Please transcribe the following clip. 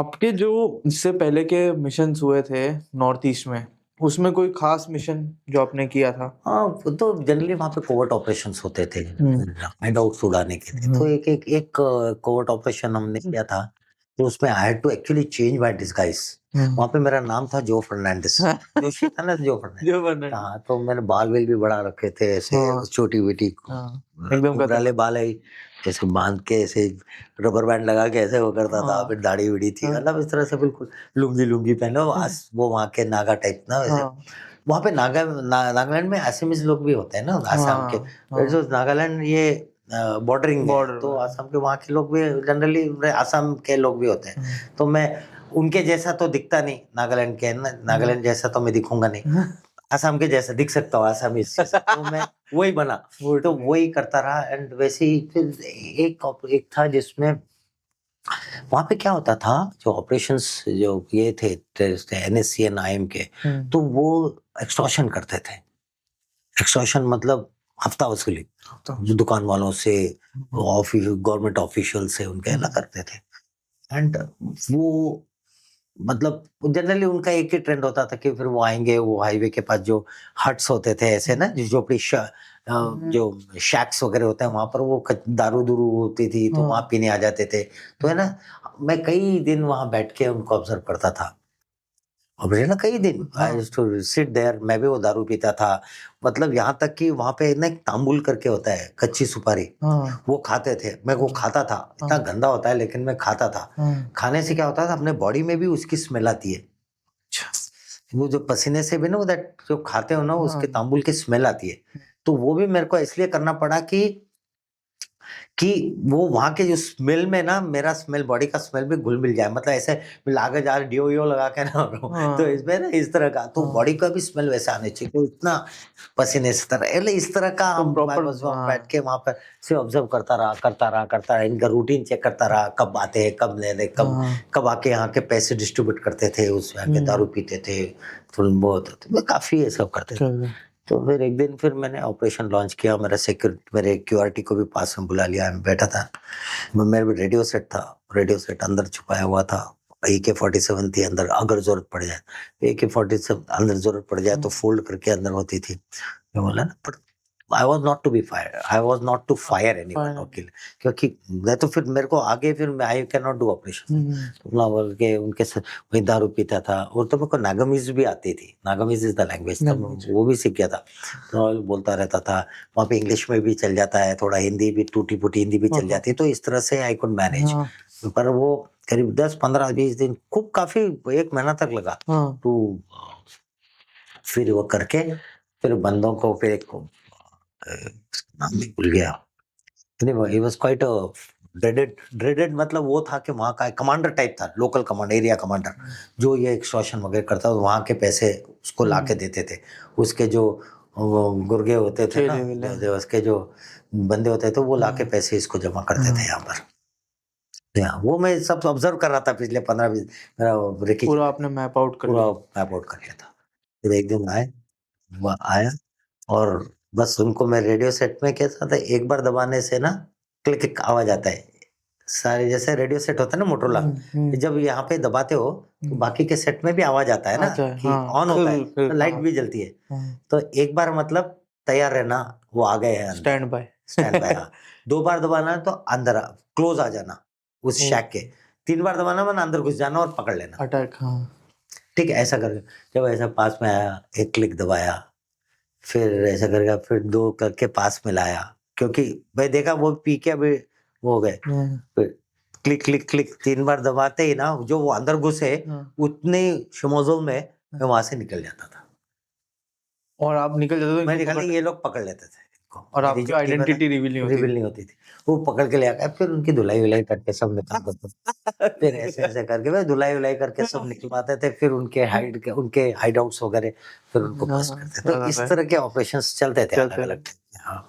आपके जो इससे पहले के मिशंस हुए थे नॉर्थ ईस्ट में, उसमें कोई खास मिशन जो आपने किया था? हाँ, वो तो जनरली वहाँ पे कोवर्ट ऑपरेशंस होते थे, हाइडआउट्स उड़ाने के लिए। तो हुँ। एक कोवर्ट ऑपरेशन हमने किया था, तो उसमें I had to actually change my disguise. वहाँ पे मेरा नाम था जो फर्नांडिस, जोशी था ना जो फर्नांडिस। जो बना हाँ, तो मैंने बाल-वाल भी बढ़ा रखे थे ऐसे हाँ, छोटी-बेटी हाँ, एकदम घुंघराले खतरनाक। बाल है, ऐसे बाँध के ऐसे रबर बैंड लगा के ऐसे वो करता था, हाँ, फिर दाढ़ी-वाढ़ी थी, हाँ, मतलब इस तरह से बिल्कुल लुंगी-लुंगी पहने वो वहाँ के नागा टाइप ना वैसे। हाँ, वहाँ पे नागालैंड में असमीज़ लोग भी होते हैं ना, आसाम के। हाँ, फिर हाँ, जो नागालैंड ये बॉर्डरिंग में है, बॉर्डर तो में। असम के वहाँ के लोग भी जनरली असम के लोग भी होते हैं। हुँ, तो मैं उनके जैसा तो दिखता नहीं, नागालैंड के है ना, हुँ। नागालैंड जैसा तो मैं दिखूँगा नहीं। असम के जैसा दिख सकता हूँ, असमीज़ जैसा, तो मैं वही बना। तो वोट वही करता रहा एंड वैसे ही फिर एक था जिसमें वहाँ पे क्या होता था, जो ऑपरेशंस जो ये थे टेररिस्ट एनएससी एंड आईएम के, हुँ, तो वो एक्सटॉर्शन करते थे। एक्सटॉर्शन मतलब हफ्ता वसूली, तो जो दुकान वालों से, हुँ, गवर्नमेंट ऑफिशियल से उनके ना हुँ, करते थे। एंड वो मतलब जनरली उनका एक ही ट्रेंड होता था कि फिर वो आएँगे, वो हाईवे के पास जो हट्स होते थे ऐसे ना, जो झोपड़ी हुँ, जो शैक्स वगैरह होते हैं वहाँ पर वो क दारू-दूरू होती थी, तो वहाँ हाँ, पीने आ जाते थे। तो है ना, मैं कई दिन वहाँ बैठ के उनको ऑब्ज़र्व करता था। और मुझे ना कई दिन आई हाँ, यूज्ड टू सिट देयर, मैं भी वो दारू पीता था। मतलब यहाँ तक कि वहाँ पे ना एक तांबुल करके होता है, कच्ची सुपारी, हाँ, वो खाते थे। मैं वो हाँ, खाता था, इतना हाँ, गंदा होता है लेकिन मैं खाता था। हाँ, खाने से क्या होता था, अपने बॉडी में भी उसकी स्मेल आती है। अच्छा, वो जो पसीने से भी ना वो दैट जो खाते हो ना उसके हाँ, तांबुल की स्मेल आती है। तो वो भी मेरे को इसलिए करना पड़ा कि वो वहाँ के जो स्मेल में ना मेरा स्मेल, बॉडी का स्मेल भी घुल-मिल जाए। मतलब ऐसे लागे जा डियो-वियो लगा के ना तो हाँ, इसमें ना इस तरह का, तो हाँ, बॉडी का भी स्मेल वैसा आना चाहिए। तो इतना पसीने से तरह मतलब इस तरह का तो हम मैं प्रॉपर बस वहाँ बैठ हाँ, के वहाँ पर से ऑब्ज़र्व करता रहा। इनका रूटीन चेक करता रहा, कब आते हैं, कब ले रहे, हाँ, कब आके यहाँ के पैसे डिस्ट्रीब्यूट करते थे, उस यहाँ के दारू हुँ, पीते थे, थोड़ा बहुत होते थे। काफ़ी ये सब करते थे। चलो, तो फिर एक दिन फिर मैंने ऑपरेशन लॉन्च किया, मेरे क्यूआरटी को भी पास में बुला लिया, मैं बैठा था। मेरे पे रेडियो सेट था, रेडियो सेट अंदर छुपाया हुआ था। AK-47 थी अंदर, अगर ज़रूरत पड़ जाए। AK-47 अंदर ज़रूरत पड़ जाए तो हुँ, फ़ोल्ड करके अंदर होती थी। मैं बोला ना, but I was not to be fire, I was not to हाँ, फायर एनीवन और फाइनल किल, क्योंकि मैं तो फिर मेरे को आगे फिर मैं I can not do operation. हुँ, तो बोला बोल के उनके साथ वही दारू पीता था, और तो मेरे को नागामीज़ भी आती थी। नागामीज़ इज़ द लैंग्वेज, तब लैंग्वेज वो भी सीख गया था। तो बोलता रहता था। वहाँ पे इंग्लिश में भी चल जाता है, थोड़ा हिंदी भी टूटी-फूटी हिंदी भी हाँ, चल हाँ, जाती है, तो इस तरह से आई कुड मैनेज। हाँ, पर वो करीब 10, 15, 20 दिन खूब काफ़ी 1 महीना तक लगा हाँ, टू फिर वो करके फिर बंदों को फिर नाम भी भूल गया। ही वाज़ क्वाइट ड्रेडेड मतलब वो था कि वहाँ का एक कमांडर टाइप था, लोकल कमांडर, एरिया कमांडर, हुँ, जो ये एक्सटॉर्शन वगैरह करता था, वहाँ के पैसे उसको लाके हुँ, देते थे। उसके जो वो गुर्गे होते थे ना, चेले-वेले जो उसके जो बंदे होते थे, वो लाके हाँ, पैसे इसको जमा करते थे हाँ, यहाँ पर। हाँ, वो मैं सब ऑब्ज़र्व कर रहा था पिछले 15-20 मेरा रेकी पूरा चलती आपने थी। मैप आउट कर पूरा लिया। मैप आउट कर लिया था। फिर एक दिन वो आया और बस उनको मैं रेडियो सेट में कैसा था, एक बार दबाने से ना क्लिक एक आवाज़ आता है। सारे जैसे रेडियो सेट होता है ना मोटरोला, हुँ, हुँ, जब यहाँ पे दबाते हो तो हुँ, बाकी के सेट में भी आवाज़ आता है ना अच्छा है, कि हाँ, ऑन होता है, तो लाइट हाँ, भी जलती है। हाँ, तो एक बार मतलब तैयार रहना, वो आ गए हैं अंदर, स्टैंड बाय स्टैंड बाय हाँ। 2 बार दबाना है तो अंदर क्लोज़ आ जाना उस शैक के। ओके, 3 बार दबाना मतलब अंदर घुस जाना और पकड़ लेना। अटैक हाँ, ठीक है, ऐसा करके जब ऐसा पास में आया, एक क्लिक दबाया, फिर ऐसा करके फिर 2 करके पास में लाया, क्योंकि मैं देखा वो पी के अभी वो हो गए। हाँ, फिर क्लिक, क्लिक, क्लिक 3 बार दबाते ही ना जो वो अंदर घुसे, हाँ, उतने शमोज़ों में हाँ, मैं वहाँ से निकल जाता था। और आप निकल जाते तो मैं इनको निकलते पकड़ ही ये लोग पकड़ लेते थे इनको। और मेरी आपकी जो टीम है ना, आइडेंटिटी रिवील नहीं होती रिवील थी। नहीं होती थी। वो पकड़ के ले आके फिर उनकी धुलाई-वुलाई करके सब निकालते थे। फिर ऐसे-ऐसे करके मैं धुलाई-वुलाई करके सब निकलवाते थे, फिर उनके हाइड आउट्स वगैरह फिर उनको बस्ट हाँ, करते। तो ज़्यादा इस है, तरह के ऑपरेशंस चलते थे चलते अलग-अलग थे। टाइप के। हाँ।